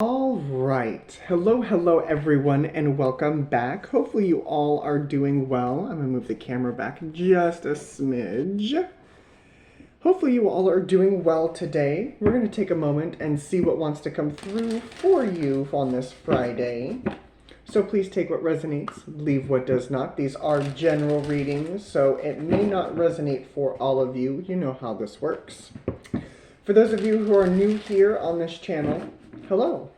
All right. Hello everyone, and welcome back. Hopefully you all are doing well. I'm gonna move the camera back just a smidge. Hopefully you all are doing well today. We're gonna take a moment and see what wants to come through for you on this Friday. So please take what resonates, leave what does not. These are general readings, so it may not resonate for all of you. You know how this works. For those of you who are new here on this channel, hello.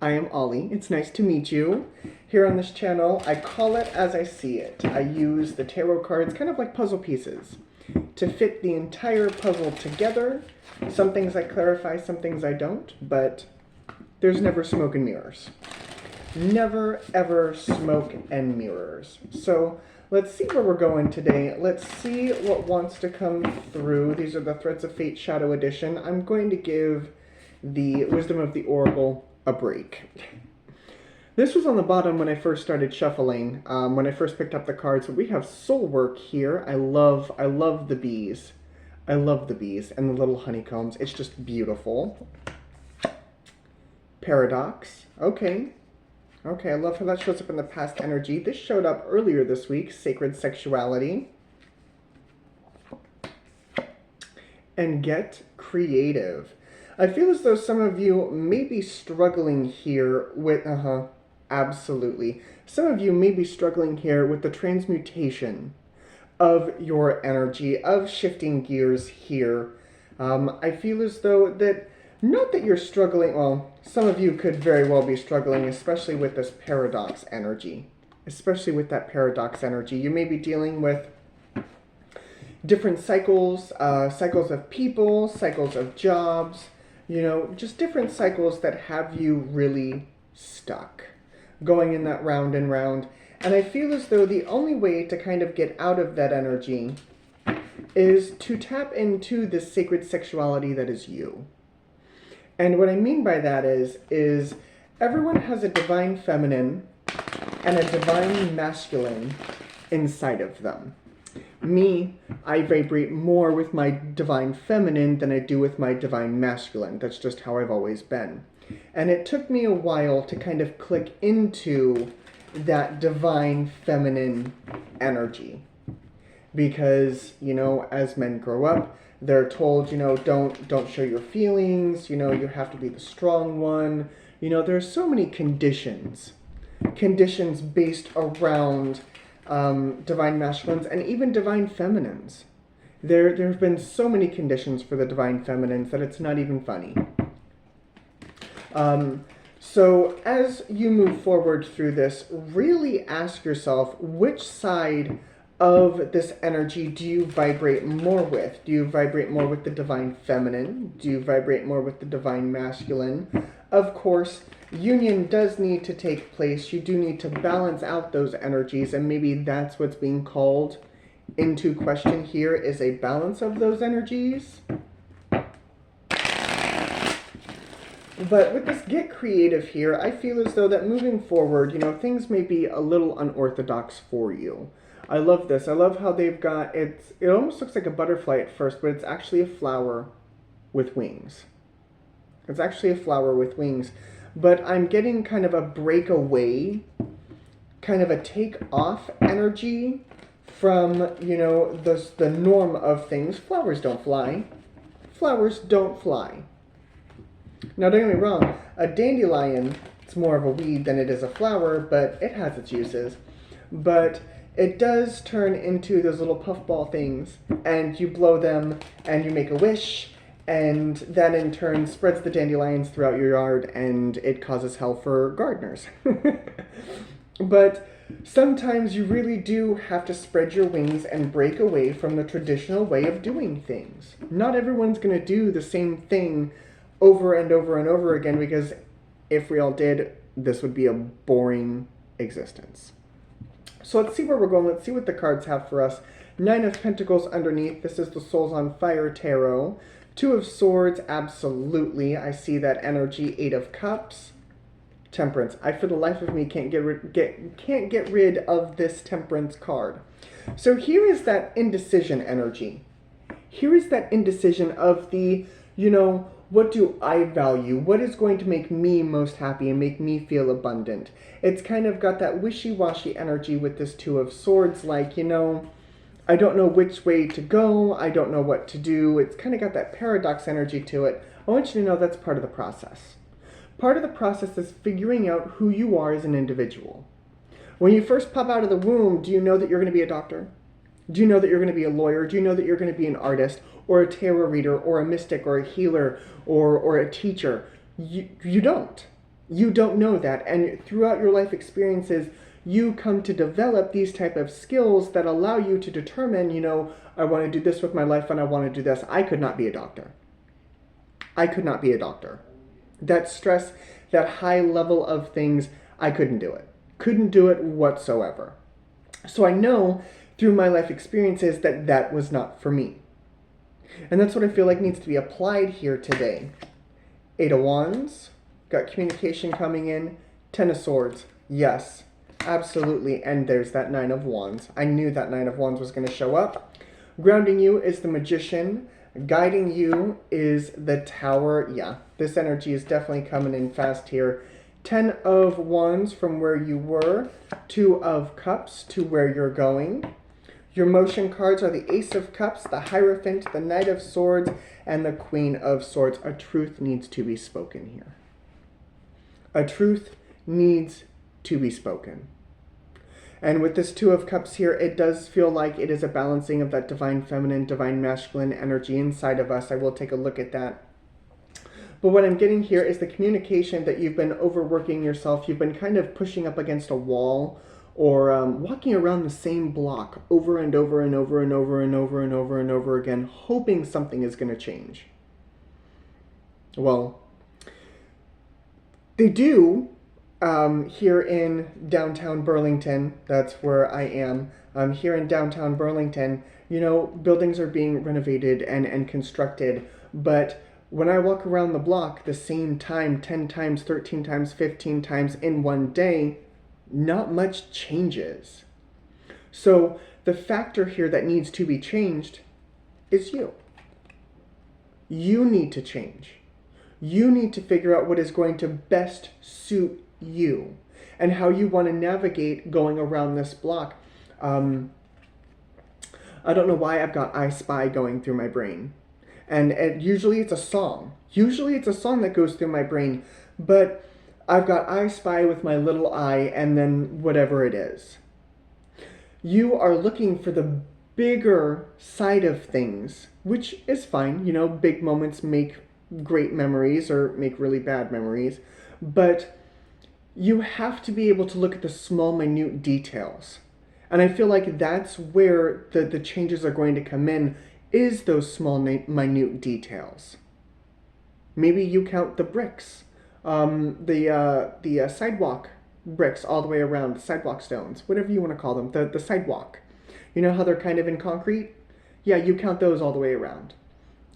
I am Ollie. It's nice to meet you. Here on this channel, I call it as I see it. I use the tarot cards kind of like puzzle pieces to fit the entire puzzle together. Some things I clarify, some things I don't, but there's never smoke and mirrors. Never ever smoke and mirrors. So let's see where we're going today. Let's see what wants to come through. These are the Threads of Fate Shadow Edition. I'm going to give the Wisdom of the Oracle a break. This was on the bottom when I first started shuffling, when I first picked up the cards. But we have soul work here. I love the bees. I love the bees and the little honeycombs. It's just beautiful. Paradox. Okay, I love how that shows up in the past energy. This showed up earlier this week. Sacred sexuality. And get creative. I feel as though some of you may be struggling here with, absolutely. Some of you may be struggling here with the transmutation of your energy, of shifting gears here. I feel as though that, not that you're struggling, well, some of you could very well be struggling, especially with this paradox energy. Especially with that paradox energy. You may be dealing with different cycles, cycles of people, cycles of jobs, you know, just different cycles that have you really stuck, going in that round and round. And I feel as though the only way to kind of get out of that energy is to tap into this sacred sexuality that is you. And what I mean by that is everyone has a divine feminine and a divine masculine inside of them. Me, I vibrate more with my divine feminine than I do with my divine masculine. That's just how I've always been. And it took me a while to kind of click into that divine feminine energy. Because, you know, as men grow up, they're told, you know, don't show your feelings, you know, you have to be the strong one. You know, there's so many conditions based around divine masculines and even divine feminines. There have been so many conditions for the divine feminines that it's not even funny. So as you move forward through this, really ask yourself, which side of this energy do you vibrate more with? Do you vibrate more with the divine feminine? Do you vibrate more with the divine masculine? Of course, union does need to take place. You do need to balance out those energies, and maybe that's what's being called into question here, is a balance of those energies. But with this get creative here, I feel as though that moving forward, you know, things may be a little unorthodox for you. I love this. I love how they've got, it almost looks like a butterfly at first, but it's actually a flower with wings. It's actually a flower with wings. But I'm getting kind of a breakaway, kind of a take-off energy from, you know, the norm of things. Flowers don't fly. Flowers don't fly. Now, don't get me wrong, a dandelion, it's more of a weed than it is a flower, but it has its uses. But it does turn into those little puffball things, and you blow them, and you make a wish, and that in turn spreads the dandelions throughout your yard, and it causes hell for gardeners. But sometimes you really do have to spread your wings and break away from the traditional way of doing things. Not everyone's going to do the same thing over and over and over again, because if we all did, this would be a boring existence. So let's see where we're going. Let's see what the cards have for us. Nine of Pentacles underneath. This is the Souls on Fire Tarot. Two of Swords, absolutely. I see that energy. Eight of Cups. Temperance. I, for the life of me, can't get rid of this Temperance card. So here is that indecision energy. Here is that indecision of the, you know, What do I value? What is going to make me most happy and make me feel abundant? It's kind of got that wishy-washy energy with this Two of Swords, like, I don't know which way to go. I don't know what to do. It's kind of got that paradox energy to it. I want you to know that's part of the process. Part of the process is figuring out who you are as an individual. When you first pop out of the womb, do you know that you're going to be a doctor? Do you know that you're going to be a lawyer? Do you know that you're going to be an artist or a tarot reader or a mystic or a healer or a teacher? You don't. You don't know that. And throughout your life experiences, you come to develop these type of skills that allow you to determine, I want to do this with my life and I want to do this. I could not be a doctor. I could not be a doctor. That stress, that high level of things, I couldn't do it. Couldn't do it whatsoever. So I know through my life experiences that was not for me. And that's what I feel like needs to be applied here today. 8 of Wands, got communication coming in. 10 of Swords, yes, absolutely. And there's that 9 of Wands. I knew that 9 of Wands was going to show up. Grounding you is the Magician. Guiding you is the Tower. Yeah, this energy is definitely coming in fast here. 10 of Wands from where you were. 2 of Cups to where you're going. Your motion cards are the Ace of Cups, the Hierophant, the Knight of Swords, and the Queen of Swords. A truth needs to be spoken here. A truth needs to be spoken. And with this 2 of Cups here, it does feel like it is a balancing of that divine feminine, divine masculine energy inside of us. I will take a look at that. But what I'm getting here is the communication that you've been overworking yourself. You've been kind of pushing up against a wall or walking around the same block over and over and over and over and over and over and over again, hoping something is going to change. Well, they do here in downtown Burlington. That's where I am. Here in downtown Burlington, buildings are being renovated and constructed, but when I walk around the block the same time 10 times, 13 times, 15 times in one day, not much changes. So the factor here that needs to be changed is you. You need to change. You need to figure out what is going to best suit you and how you want to navigate going around this block. I don't know why I've got I Spy going through my brain. And usually it's a song. Usually it's a song that goes through my brain. But I've got I Spy with my little I and then whatever it is. You are looking for the bigger side of things, which is fine. Big moments make great memories or make really bad memories. But you have to be able to look at the small, minute details. And I feel like that's where the changes are going to come in, is those small, minute details. Maybe you count the bricks, the sidewalk bricks all the way around, the sidewalk stones, whatever you want to call them, the sidewalk. You know how they're kind of in concrete? Yeah, you count those all the way around.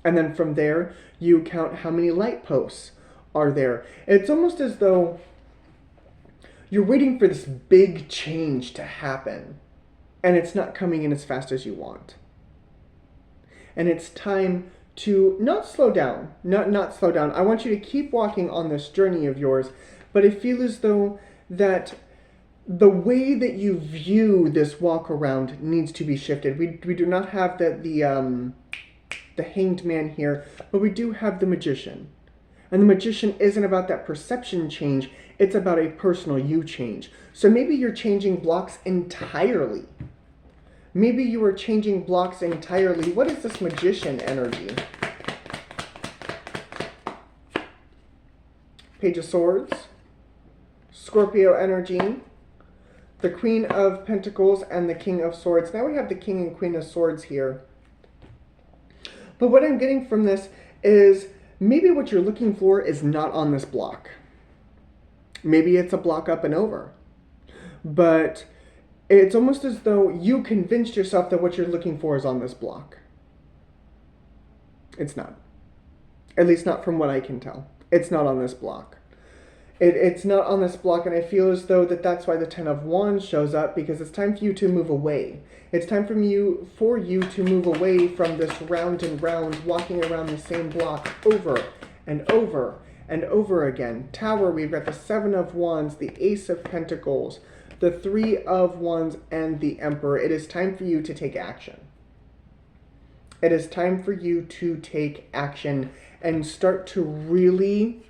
And then from there, you count how many light posts are there. It's almost as though you're waiting for this big change to happen, and it's not coming in as fast as you want. And it's time to not slow down, not slow down. I want you to keep walking on this journey of yours, but I feel as though that the way that you view this walk around needs to be shifted. We do not have the Hanged Man here, but we do have the Magician. And the Magician isn't about that perception change, it's about a personal you change. So maybe you're changing blocks entirely. Maybe you are changing blocks entirely. What is this Magician energy? Page of Swords, Scorpio energy, the Queen of Pentacles, and the King of Swords. Now we have the King and Queen of Swords here. But what I'm getting from this is maybe what you're looking for is not on this block. Maybe it's a block up and over. But it's almost as though you convinced yourself that what you're looking for is on this block. It's not. At least not from what I can tell. It's not on this block. It's not on this block, and I feel as though that's why the Ten of Wands shows up, because it's time for you to move away. It's time for you to move away from this round and round, walking around the same block over and over and over again. Tower, we've got the Seven of Wands, the Ace of Pentacles, the Three of Wands, and the Emperor. It is time for you to take action. It is time for you to take action and start to really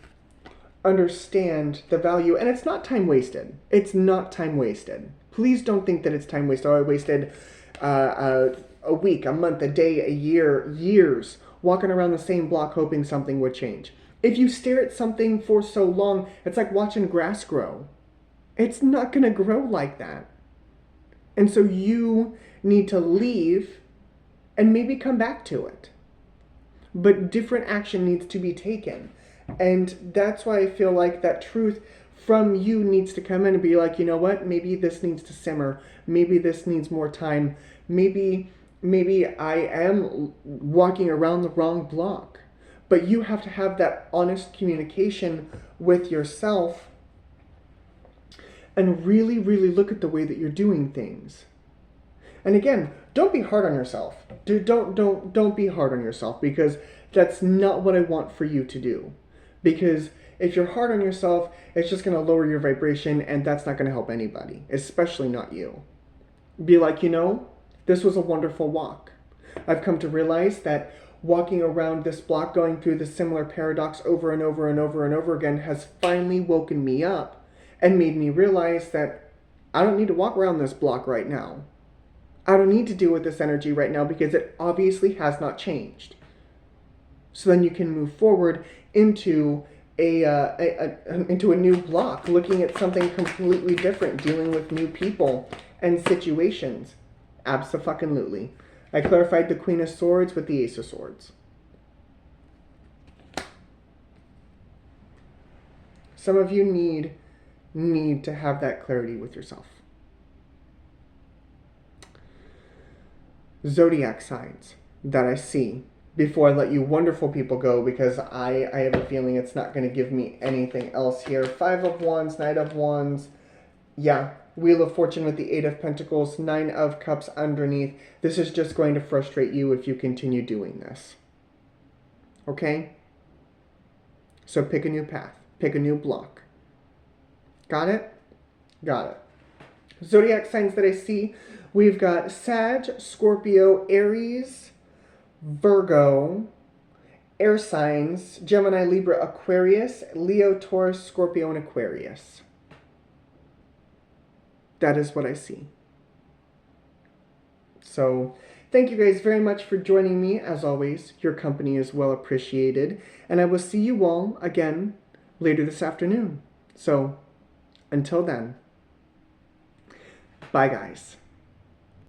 understand the value. And it's not time wasted. It's not time wasted. Please don't think that it's time wasted. Oh, I wasted a week, a month, a day, a year, years walking around the same block hoping something would change. If you stare at something for so long, it's like watching grass grow. It's not going to grow like that. And so you need to leave and maybe come back to it. But different action needs to be taken. And that's why I feel like that truth from you needs to come in and be like, you know what? Maybe this needs to simmer. Maybe this needs more time. Maybe I am walking around the wrong block. But you have to have that honest communication with yourself and really, really look at the way that you're doing things. And again, don't be hard on yourself. Don't be hard on yourself, because that's not what I want for you to do. Because if you're hard on yourself, it's just going to lower your vibration, and that's not going to help anybody, especially not you. Be like, you know, this was a wonderful walk. I've come to realize that walking around this block, going through the similar paradox over and over and over and over again, has finally woken me up and made me realize that I don't need to walk around this block right now. I don't need to deal with this energy right now because it obviously has not changed. So then you can move forward into into a new block, looking at something completely different, dealing with new people and situations. Abso-fucking-lutely. I clarified the Queen of Swords with the Ace of Swords. Some of you need to have that clarity with yourself. Zodiac signs that I see before I let you wonderful people go, because I have a feeling it's not going to give me anything else here. Five of Wands, Knight of Wands. Yeah, Wheel of Fortune with the Eight of Pentacles, Nine of Cups underneath. This is just going to frustrate you if you continue doing this. Okay? So pick a new path. Pick a new block. Got it? Got it. Zodiac signs that I see. We've got Sag, Scorpio, Aries, Virgo, air signs, Gemini, Libra, Aquarius, Leo, Taurus, Scorpio, and Aquarius. That is what I see. So, thank you guys very much for joining me. As always, your company is well appreciated. And I will see you all again later this afternoon. So, until then, bye guys.